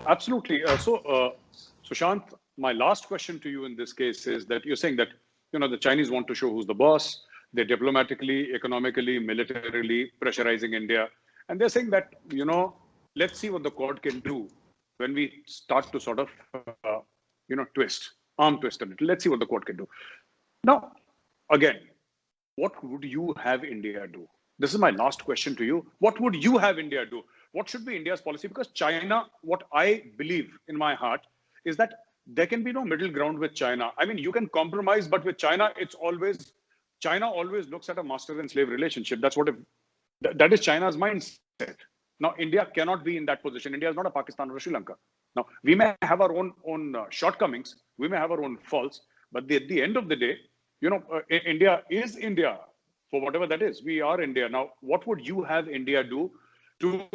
Absolutely. Sushant, my last question to you in this case is that you're saying that the Chinese want to show who's the boss. They're diplomatically, economically, militarily pressurizing India, and they're saying that let's see what the Quad can do when we start to sort of arm twist a little. Let's see what the Quad can do. Now, again, what would you have India do? This is my last question to you. What would you have India do? What should be India's policy? Because China, what I believe in my heart is that there can be no middle ground with China. I mean, you can compromise, but with China, China always looks at a master and slave relationship. That is China's mindset. Now, India cannot be in that position. India is not a Pakistan or a Sri Lanka. Now, we may have our own shortcomings. We may have our own faults. But at the end of the day, India is India for whatever that is. We are India. Now, what would you have India do to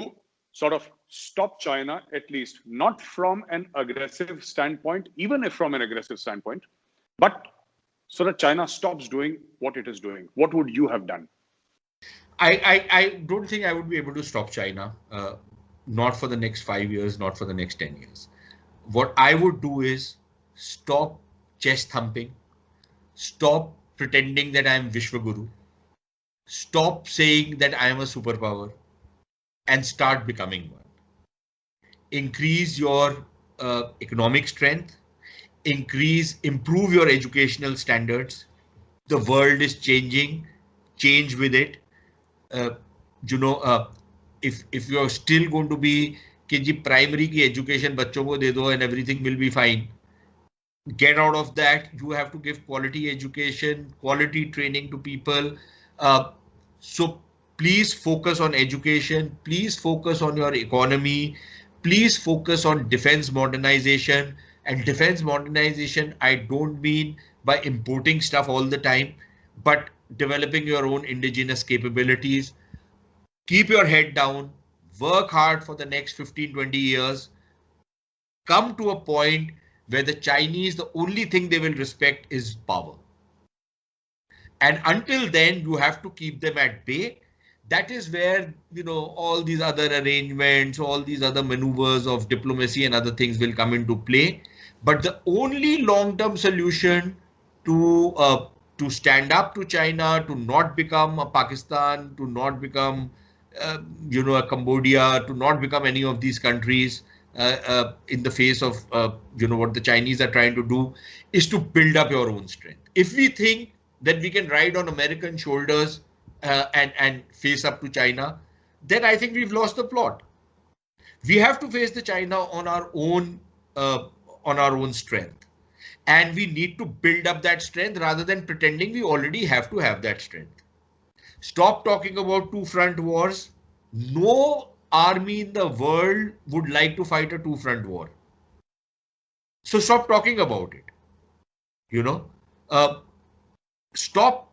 sort of stop China, at least not from an aggressive standpoint, even if from an aggressive standpoint, but so that China stops doing what it is doing? What would you have done? I don't think I would be able to stop China, not for the next 5 years, not for the next 10 years. What I would do is stop chest thumping, stop pretending that I am Vishwaguru, stop saying that I am a superpower, and start becoming one. Increase your economic strength, improve your educational standards. The world is changing, change with it. If you're still going to be कि जी primary की education बच्चों को दे दो and everything will be fine, get out of that. You have to give quality education, quality training to people. So please focus on education, please focus on your economy, please focus on defense modernization. And defense modernization, I don't mean by importing stuff all the time, but developing your own indigenous capabilities. Keep your head down, work hard for the next 15-20 years, come to a point where the Chinese, the only thing they will respect is power. And until then, you have to keep them at bay. That is where, all these other arrangements, all these other maneuvers of diplomacy and other things will come into play. But the only long-term solution to stand up to China, to not become a Pakistan, to not become, a Cambodia, to not become any of these countries in the face of, what the Chinese are trying to do, is to build up your own strength. If we think that we can ride on American shoulders and face up to China, then I think we've lost the plot. We have to face the China on our own strength, and we need to build up that strength rather than pretending we already have to have that strength. Stop talking about two-front wars. No army in the world would like to fight a two-front war. So stop talking about it. Stop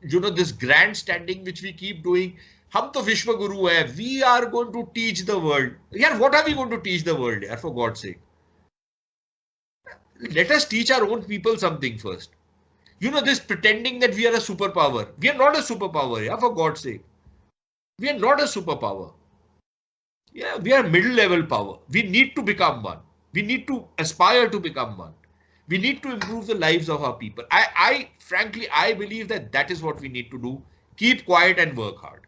this grandstanding which we keep doing. हम तो विश्व गुरु है. We are going to teach the world. Yeah, what are we going to teach the world? Yeah, for God's sake. Let us teach our own people something first. This pretending that we are a superpower. We are not a superpower, yeah, for God's sake. We are not a superpower. Yeah, we are middle level power. We need to become one. We need to aspire to become one. We need to improve the lives of our people. Frankly, I believe that is what we need to do. Keep quiet and work hard.